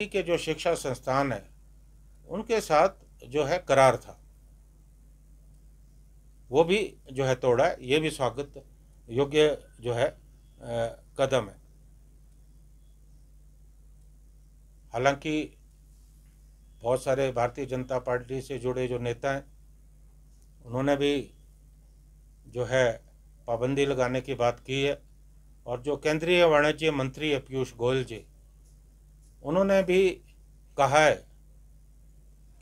के जो शिक्षा संस्थान है उनके साथ जो है करार था, वो भी जो है तोड़ा है। ये भी स्वागत योग्य जो है कदम है। हालांकि बहुत सारे भारतीय जनता पार्टी से जुड़े जो नेता हैं उन्होंने भी जो है पाबंदी लगाने की बात की है, और जो केंद्रीय वाणिज्य मंत्री है पीयूष गोयल जी, उन्होंने भी कहा है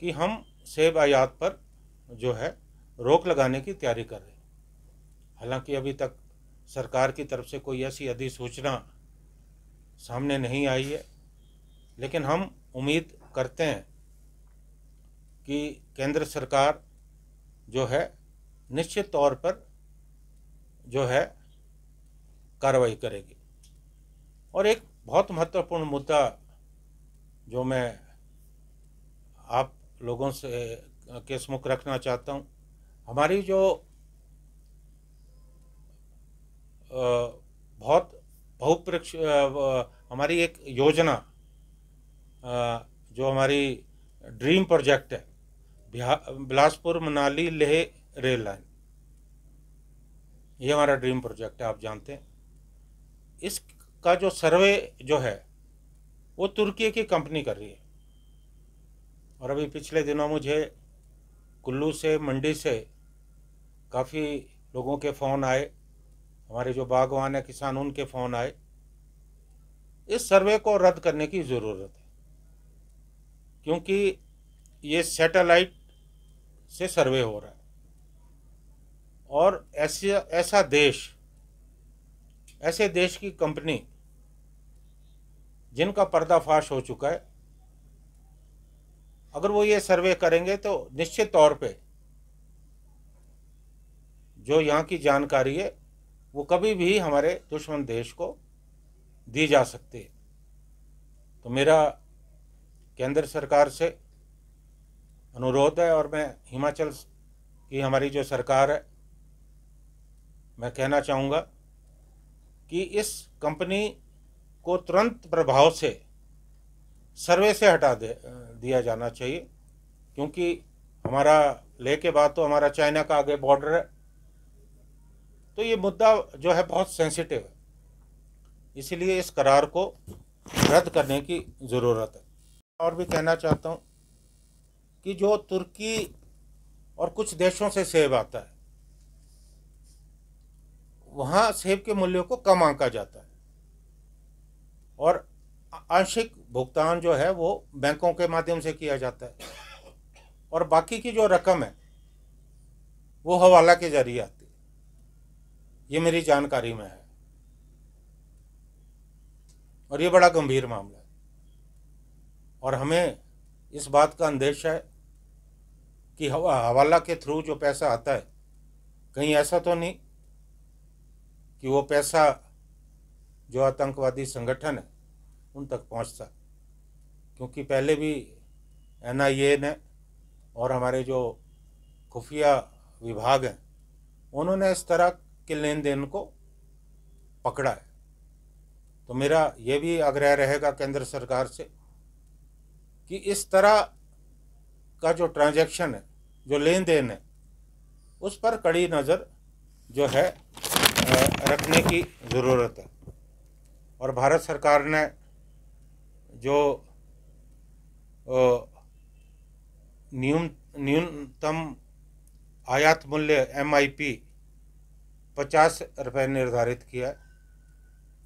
कि हम सेब आयात पर जो है रोक लगाने की तैयारी कर रहे हैं। हालांकि अभी तक सरकार की तरफ से कोई ऐसी अधिसूचना सामने नहीं आई है, लेकिन हम उम्मीद करते हैं कि केंद्र सरकार जो है निश्चित तौर पर जो है कार्रवाई करेगी। और एक बहुत महत्वपूर्ण मुद्दा जो मैं आप लोगों से के सम्मुख रखना चाहता हूँ, हमारी जो बहुत बहुपरीक्ष हमारी एक योजना जो हमारी ड्रीम प्रोजेक्ट है, बिलासपुर मनाली लेह रेल लाइन, ये हमारा ड्रीम प्रोजेक्ट है, आप जानते हैं। इसका जो सर्वे जो है वो तुर्की की कंपनी कर रही है। और अभी पिछले दिनों मुझे कुल्लू से, मंडी से काफ़ी लोगों के फ़ोन आए, हमारे जो बागवान है किसान, उनके फ़ोन आए। इस सर्वे को रद्द करने की ज़रूरत है, क्योंकि ये सैटेलाइट से सर्वे हो रहा है। और ऐसे देश की कंपनी जिनका पर्दाफाश हो चुका है, अगर वो ये सर्वे करेंगे तो निश्चित तौर पे जो यहाँ की जानकारी है वो कभी भी हमारे दुश्मन देश को दी जा सकती है। तो मेरा केंद्र सरकार से अनुरोध है, और मैं हिमाचल की हमारी जो सरकार है, मैं कहना चाहूँगा कि इस कंपनी को तुरंत प्रभाव से सर्वे से हटा दिया जाना चाहिए, क्योंकि हमारा लेह के बाद तो हमारा चाइना का आगे बॉर्डर है। तो ये मुद्दा जो है बहुत सेंसिटिव है, इसलिए इस करार को रद्द करने की ज़रूरत है। और भी कहना चाहता हूँ कि जो तुर्की और कुछ देशों से सेब आता है, वहाँ सेब के मूल्यों को कम आंका जाता है, और आंशिक भुगतान जो है वो बैंकों के माध्यम से किया जाता है, और बाकी की जो रकम है वो हवाला के जरिए आती है। ये मेरी जानकारी में है, और ये बड़ा गंभीर मामला है। और हमें इस बात का अंदेशा है कि हवाला के थ्रू जो पैसा आता है, कहीं ऐसा तो नहीं कि वो पैसा जो आतंकवादी संगठन है उन तक पहुंचता, क्योंकि पहले भी NIA ने और हमारे जो खुफिया विभाग हैं उन्होंने इस तरह के लेन देन को पकड़ा है। तो मेरा ये भी आग्रह रहेगा केंद्र सरकार से कि इस तरह का जो ट्रांजैक्शन है, जो लेन देन है, उस पर कड़ी नज़र जो है रखने की ज़रूरत है। और भारत सरकार ने जो न्यूनतम आयात मूल्य MIP 50 रुपये निर्धारित किया है,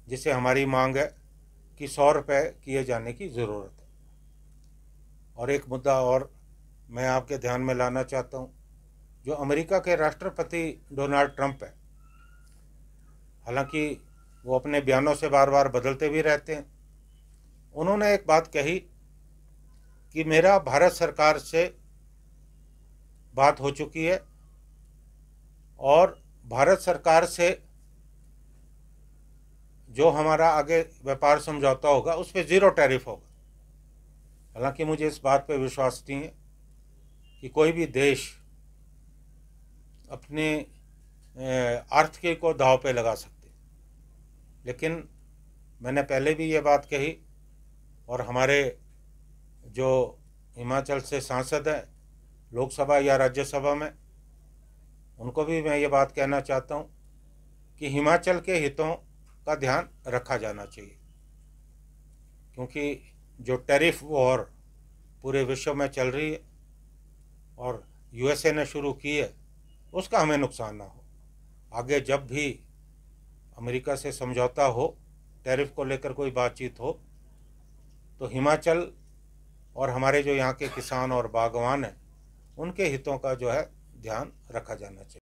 जिसे हमारी मांग है कि 100 रुपये किए जाने की ज़रूरत है। और एक मुद्दा और मैं आपके ध्यान में लाना चाहता हूँ, जो अमेरिका के राष्ट्रपति डोनाल्ड ट्रंप है, हालांकि वो अपने बयानों से बार बार बदलते भी रहते हैं, उन्होंने एक बात कही कि मेरा भारत सरकार से बात हो चुकी है और भारत सरकार से जो हमारा आगे व्यापार समझौता होगा उस पर 0 टैरिफ होगा। हालांकि मुझे इस बात पर विश्वास नहीं है कि कोई भी देश अपने आर्थिकी को दांव पे लगा सकते, लेकिन मैंने पहले भी ये बात कही और हमारे जो हिमाचल से सांसद हैं लोकसभा या राज्यसभा में, उनको भी मैं ये बात कहना चाहता हूँ कि हिमाचल के हितों का ध्यान रखा जाना चाहिए, क्योंकि जो टैरिफ वॉर पूरे विश्व में चल रही है और यूएसए ने शुरू की है, उसका हमें नुकसान ना हो। आगे जब भी अमेरिका से समझौता हो, टैरिफ को लेकर कोई बातचीत हो, तो हिमाचल और हमारे जो यहाँ के किसान और बागवान हैं, उनके हितों का जो है ध्यान रखा जाना चाहिए।